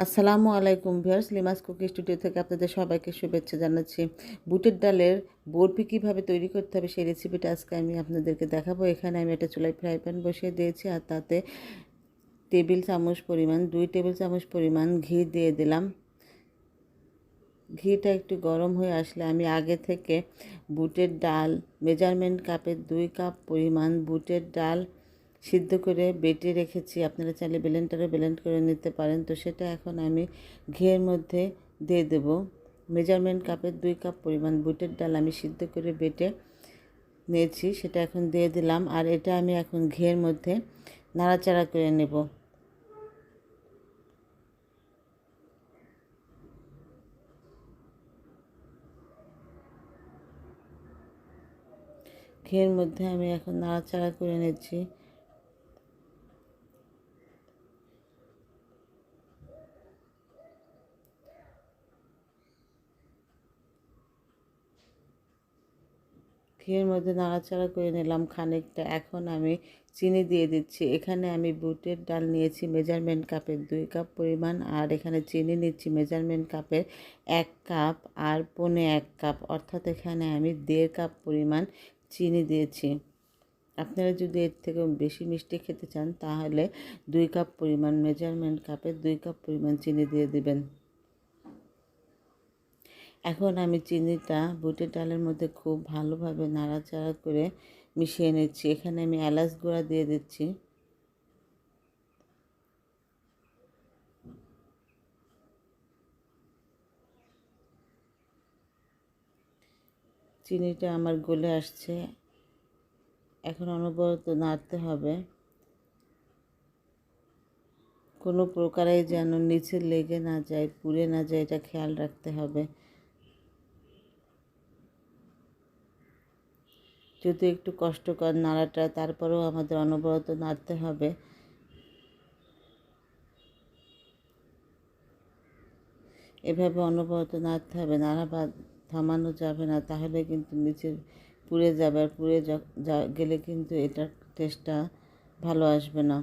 আসসালামু আলাইকুম viewers, লিমাস cookie studio থেকে আপনাদের সবাইকে শুভেচ্ছা জানাচ্ছি। বুটের ডালের বরফি কীভাবে তৈরি করতে হবে সেই রেসিপিটা আজকে আমি আপনাদেরকে দেখাবো। এখানে আমি একটা চুলায় ফ্রাই প্যান বসিয়ে দিয়েছি আর তাতে 2 টেবিল চামচ পরিমাণ ঘি দিয়ে দিলাম। ঘিটা একটু গরম হয়ে আসলে আমি আগে থেকে বুটের ডাল মেজারমেন্ট কাপের 2 কাপ পরিমাণ বুটের ডাল সিদ্ধ করে বেটে রেখেছি। আপনারা চাইলে ব্লেন্ডারে ব্লেন্ড করে নিতে পারেন। তো সেটা এখন আমি ঘিয়ের মধ্যে দিয়ে দেব। মেজারমেন্ট কাপের 2 কাপ পরিমাণ বুটের ডাল আমি সিদ্ধ করে বেটে নিয়েছি, সেটা এখন দিয়ে দিলাম। আর এটা আমি এখন ঘিয়ের মধ্যে নাড়াচাড়া করে নেব। ঘিয়ের মধ্যে আমি এখন নাড়াচাড়া করে নিচ্ছি। ঘিয়ের মধ্যে নাড়াচাড়া করে নিলাম খানিকটা। এখন আমি চিনি দিয়ে দিচ্ছি। এখানে আমি বুটের ডাল নিয়েছি মেজারমেন্ট কাপের 2 কাপ পরিমাণ, আর এখানে চিনি নিচ্ছি মেজারমেন্ট কাপের 1 কাপ আর পৌনে 1 কাপ, অর্থাৎ এখানে আমি 1.5 কাপ পরিমাণ চিনি দিয়েছি। আপনারা যদি এর থেকেও বেশি মিষ্টি খেতে চান তাহলে 2 কাপ পরিমাণ মেজারমেন্ট কাপের 2 কাপ পরিমাণ চিনি দিয়ে দিবেন। এখন আমি চিনিটা বুটের ডালের মধ্যে খুব ভালোভাবে নাড়াচাড়া করে মিশিয়ে নিচ্ছি। এখানে আমি এলাচ গুঁড়া দিয়ে দিচ্ছি। চিনিটা আমার গলে আসছে, এখন অনবরত নাড়তে হবে। কোনো প্রকারে যেন নিচে লেগে না যায়, পুড়ে না যায়, এটা খেয়াল রাখতে হবে। যদি একটু কষ্টকর নাড়াটা, তারপরেও আমাদের অনবরত নাড়তে হবে। এভাবে অনবরত নাড়তে হবে, নাড়া বা থামানো যাবে না, তাহলে কিন্তু নিচে পুড়ে যাবে। আর পুড়ে গেলে কিন্তু এটার টেস্টটা ভালো আসবে না।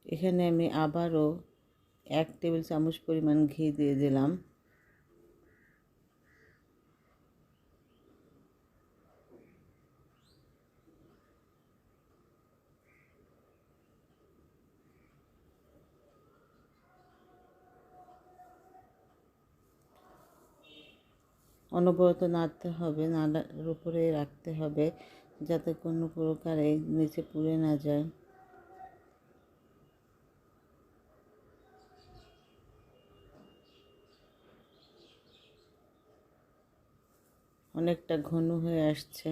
এখানে আমি আবারও 1 টেবিল চামচ পরিমাণ ঘি দিয়ে দিলাম। অনবরত নাড়তে হবে, নাড়ার উপরে রাখতে হবে যাতে কোনো প্রকারে নিচে পুড়ে না যায়। অনেকটা ঘন হয়ে আসছে।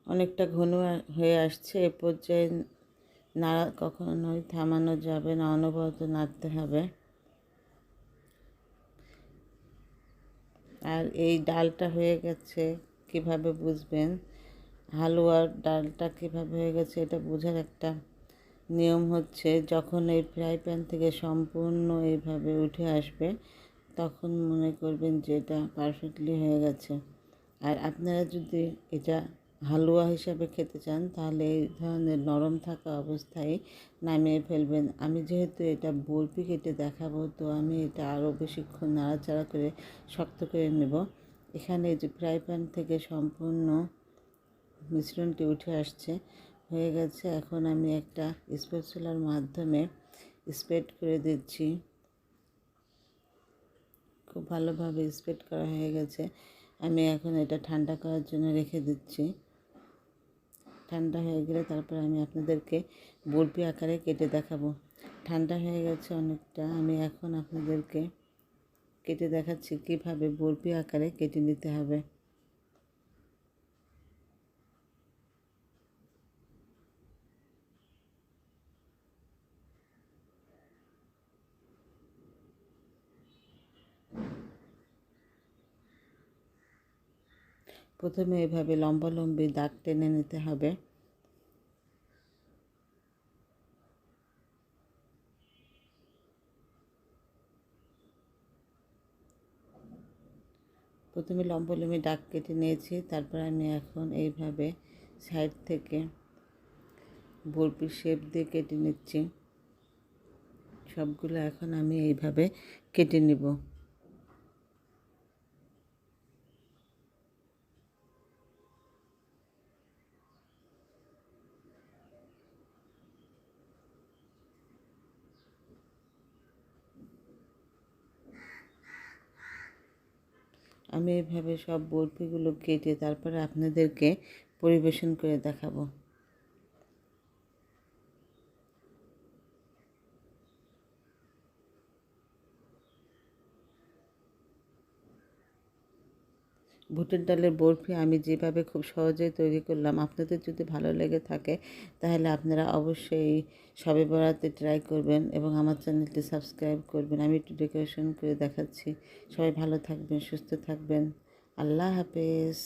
অনেকটা ঘন হয়ে আসছে। এ পর্যায়ে নাড়া কখনোই থামানো যাবে না, অনবরত নাড়তে হবে। আর এই ডালটা হয়ে গেছে কিভাবে বুঝবেন, হালুয়ার ডালটা কিভাবে হয়ে গেছে এটা বোঝার একটা নিয়ম হচ্ছে, যখন এই ফ্রাই প্যান থেকে সম্পূর্ণ এইভাবে উঠে আসবে তখন মনে করবেন যে এটা পারফেক্টলি হয়ে গেছে। আর আপনারা যদি এটা হালুয়া হিসাবে খেতে চান তাহলে এই ধরনের নরম থাকা অবস্থায় নামিয়ে ফেলবেন। আমি যেহেতু এটা বরফি কেটে দেখাবো, তো আমি এটা আরও বেশিক্ষণ নাড়াচাড়া করে শক্ত করে নেব। এখানে যে ফ্রাই প্যান থেকে সম্পূর্ণ মিশ্রণটি উঠে আসছে, হয়ে গেছে। এখন আমি একটা স্প্যাচুলার মাধ্যমে স্প্রেড করে দিচ্ছি। খুব ভালোভাবে স্প্রেড করা হয়ে গেছে। আমি এখন এটা ঠান্ডা করার জন্য রেখে দিচ্ছি। ঠান্ডা হয়ে গেলে তারপর আমি আপনাদেরকে বরফি আকারে কেটে দেখাবো। ঠান্ডা হয়ে গেছে অনেকটা। আমি এখন আপনাদেরকে কেটে দেখাচ্ছি কিভাবে বরফি আকারে কেটে নিতে হবে। প্রথমে এভাবে লম্বালম্বি দাগ টেনে নিতে হবে। প্রথমে লম্বালম্বি দাগ কেটে নিয়েছি, তারপর আমি এখন এইভাবে সাইড থেকে বরফির শেপ দিয়ে কেটে নিচ্ছি। সবগুলো এখন আমি এইভাবে কেটে নিব। আমি এইভাবে সব বরফিগুলো কেটে তারপরে আপনাদেরকে পরিবেশন করে দেখাবো। বুটের ডালের বরফি আমি যেভাবে খুব সহজেই তৈরি করলাম, আপনাদের যদি ভালো লেগে থাকে তাহলে আপনারা অবশ্যই শবে বরাতে ট্রাই করবেন এবং আমার চ্যানেলটি সাবস্ক্রাইব করবেন। আমি একটু ডেকোরেশন করে দেখাচ্ছি। সবাই ভালো থাকবেন, সুস্থ থাকবেন। আল্লাহ হাফেজ।